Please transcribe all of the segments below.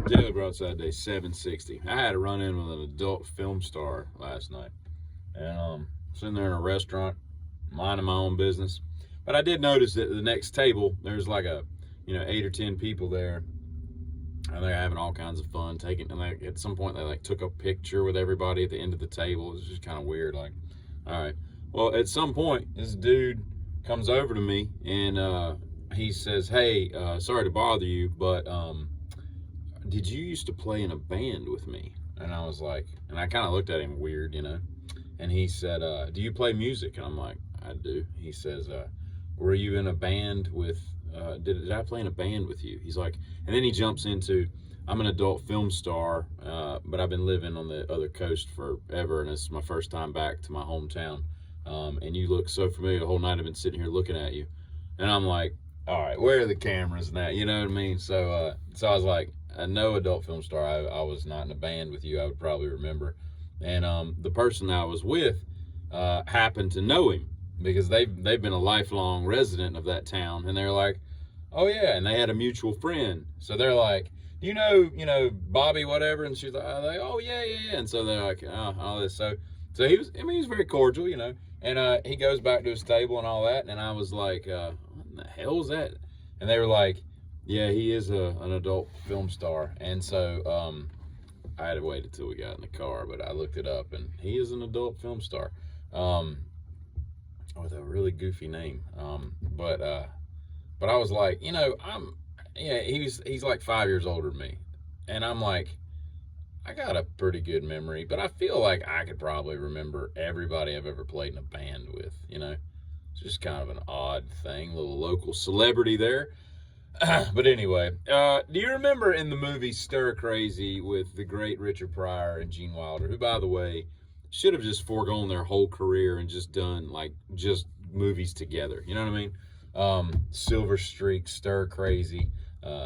Daily Broadside Day 760. I had a run in with an adult film star last night. And sitting there in a restaurant, minding my own business. But I did notice that the next table, there's like 8 or 10 people there. And they're having all kinds of fun, and at some point they took a picture with everybody at the end of the table. It was just kind of weird. All right. Well, at some point, this dude comes over to me and he says, "Hey, sorry to bother you, but did you used to play in a band with me?" And I was like, and I kind of looked at him weird. And he said, "Do you play music?" And I'm like, "I do." He says, "Were you in a band with? Did I play in a band with you?" He's like, and then he jumps into, "I'm an adult film star, but I've been living on the other coast forever, and it's my first time back to my hometown. And you look so familiar. The whole night I've been sitting here looking at you." And I'm like, "All right, where are the cameras and that?" You know what I mean? So I was like, "No, adult film star. I was not in a band with you. I would probably remember." And the person I was with happened to know him because they've been a lifelong resident of that town, and they're like, "Oh yeah," and they had a mutual friend, so they're like, "Do you know Bobby whatever?" And she's like, "Oh yeah, yeah, yeah." And so they're like, "Oh, all this." So he was, he was very cordial. And he goes back to his table and all that, and I was like, "What in the hell is that?" And they were like, "Yeah, he is an adult film star." And so I had to wait until we got in the car, but I looked it up, and he is an adult film star with a really goofy name. But I was like, he's like 5 years older than me, and I'm like, I got a pretty good memory, but I feel like I could probably remember everybody I've ever played in a band with. It's just kind of an odd thing, little local celebrity there. But anyway, do you remember in the movie Stir Crazy with the great Richard Pryor and Gene Wilder, who, by the way, should have just foregone their whole career and just done just movies together? You know what I mean? Silver Streak, Stir Crazy,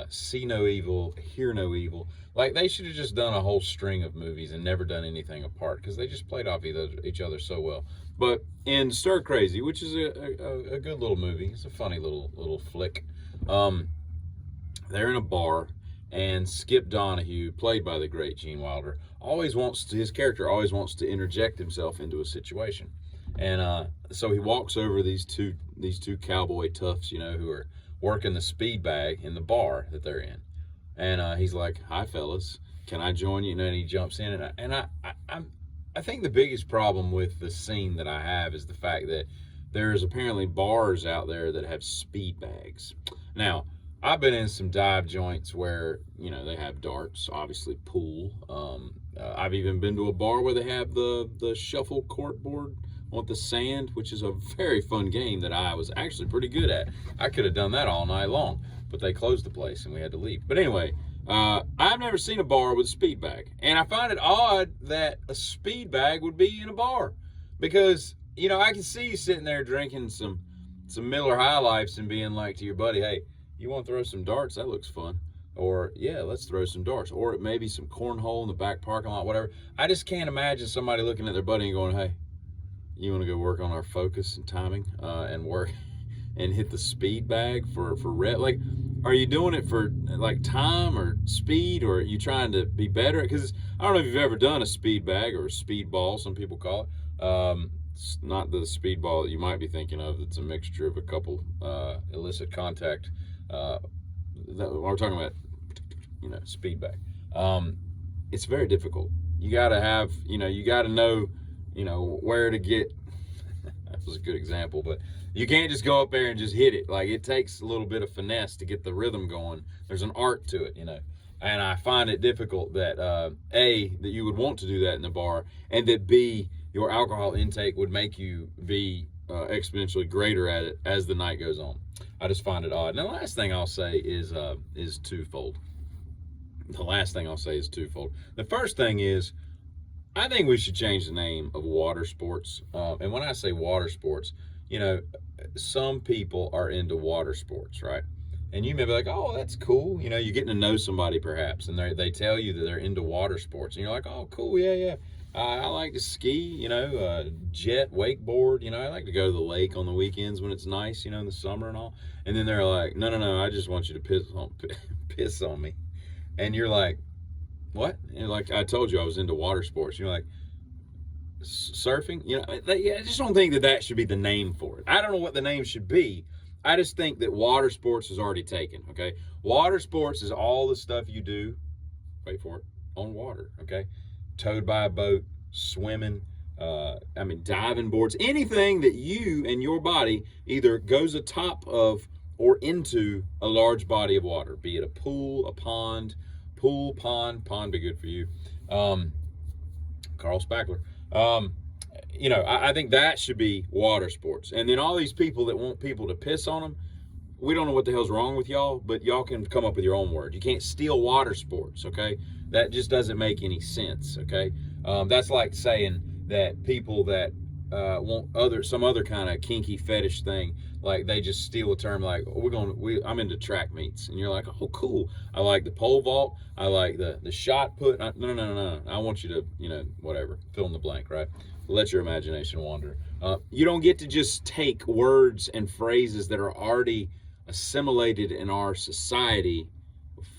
See No Evil, Hear No Evil. Like, they should have just done a whole string of movies and never done anything apart because they just played off each other so well. But in Stir Crazy, which is a good little movie, it's a funny little flick. They're in a bar, and Skip Donahue, played by the great Gene Wilder, his character always wants to interject himself into a situation. And so he walks over these two cowboy toughs, who are working the speed bag in the bar that they're in. And he's like, "Hi, fellas, can I join you?" And he jumps in, and I think the biggest problem with the scene that I have is the fact that there's apparently bars out there that have speed bags. Now, I've been in some dive joints where, they have darts, obviously pool. I've even been to a bar where they have the shuffle court board on the sand, which is a very fun game that I was actually pretty good at. I could have done that all night long, but they closed the place and we had to leave. But anyway, I've never seen a bar with a speed bag. And I find it odd that a speed bag would be in a bar because, I can see you sitting there drinking some Miller High Lifes and being like to your buddy, "Hey, you want to throw some darts? That looks fun." Or, "Yeah, let's throw some darts." Or it may be some cornhole in the back parking lot, whatever. I just can't imagine somebody looking at their buddy and going, "Hey, you want to go work on our focus and timing and work and hit the speed bag for red?" Like, are you doing it for time or speed, or are you trying to be better? Because I don't know if you've ever done a speed bag or a speed ball, some people call it. It's not the speed ball that you might be thinking of. It's a mixture of a couple illicit contact. We're talking about, speed bag. It's very difficult. You got to have, you got to know, where to get. That was a good example, but you can't just go up there and just hit it. Like, it takes a little bit of finesse to get the rhythm going. There's an art to it, And I find it difficult that, A, that you would want to do that in the bar, and that B, your alcohol intake would make you be exponentially greater at it as the night goes on. I just find it odd. Now, the last thing I'll say is twofold. The first thing is, I think we should change the name of water sports. And when I say water sports, some people are into water sports, right? And you may be like, "Oh, that's cool." You're getting to know somebody perhaps, and they tell you that they're into water sports. And you're like, "Oh, cool, yeah, yeah. I like to ski, jet, wakeboard. I like to go to the lake on the weekends when it's nice, in the summer and all." And then they're like, No, I just want you to piss on me." And you're like, what? And like I told you, I was into water sports. Like surfing. I just don't think that should be the name for it. I don't know what the name should be. I just think that water sports is already taken. Okay, water sports is all the stuff you do. Wait for it, on water. Okay, towed by a boat, swimming. Diving boards, anything that you and your body either goes atop of or into a large body of water, be it a pool, a pond, pond be good for you. Carl Spackler. I think that should be water sports. And then all these people that want people to piss on them, we don't know what the hell's wrong with y'all, but y'all can come up with your own word. You can't steal water sports, okay? That just doesn't make any sense, okay? That's like saying that people that want some other kind of kinky fetish thing, like they just steal a term like, I'm into track meets, and you're like, oh cool, I like the pole vault, I like the shot put. No, I want you to whatever, fill in the blank, right? Let your imagination wander. You don't get to just take words and phrases that are already assimilated in our society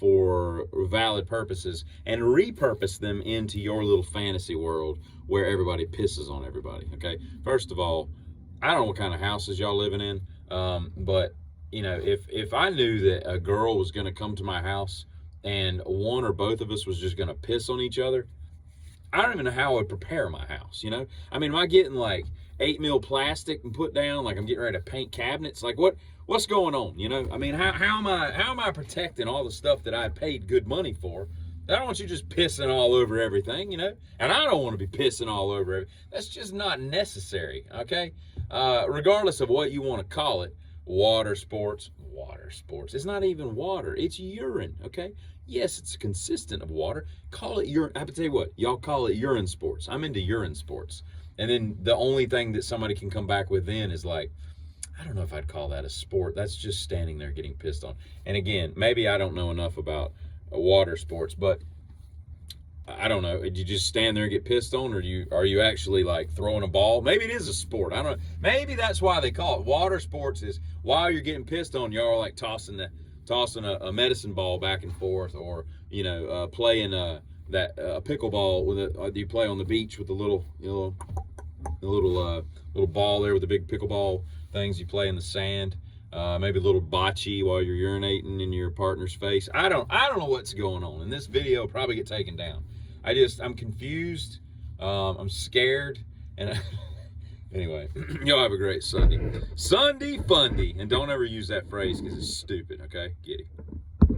for valid purposes and repurpose them into your little fantasy world where everybody pisses on everybody. Okay, first of all, I don't know what kind of houses y'all living in, but if I knew that a girl was going to come to my house and one or both of us was just going to piss on each other, I don't even know how I would prepare my house. Am I getting like 8 mil plastic and put down, like I'm getting ready to paint cabinets? Like what's going on? How am I protecting all the stuff that I paid good money for? I don't want you just pissing all over everything, and I don't want to be pissing all over it. That's just not necessary, okay? Regardless of what you want to call it, water sports. It's not even water. It's urine, okay? Yes, it's consistent of water. Call it urine. I have to tell you what, y'all call it urine sports. I'm into urine sports. And then the only thing that somebody can come back with then is like, I don't know if I'd call that a sport. That's just standing there getting pissed on. And again, maybe I don't know enough about water sports, but I don't know. Did you just stand there and get pissed on, or are you actually like throwing a ball? Maybe it is a sport. I don't know. Maybe that's why they call it water sports. Is while you're getting pissed on, y'all are like tossing a medicine ball back and forth, or playing that pickleball with you play on the beach with the little little ball there with the big pickleball things you play in the sand. Maybe a little bocce while you're urinating in your partner's face. I don't know what's going on. And this video will probably get taken down. I'm confused. I'm scared. And anyway, y'all have a great Sunday. Sunday fundy. And don't ever use that phrase because it's stupid, okay? Get it.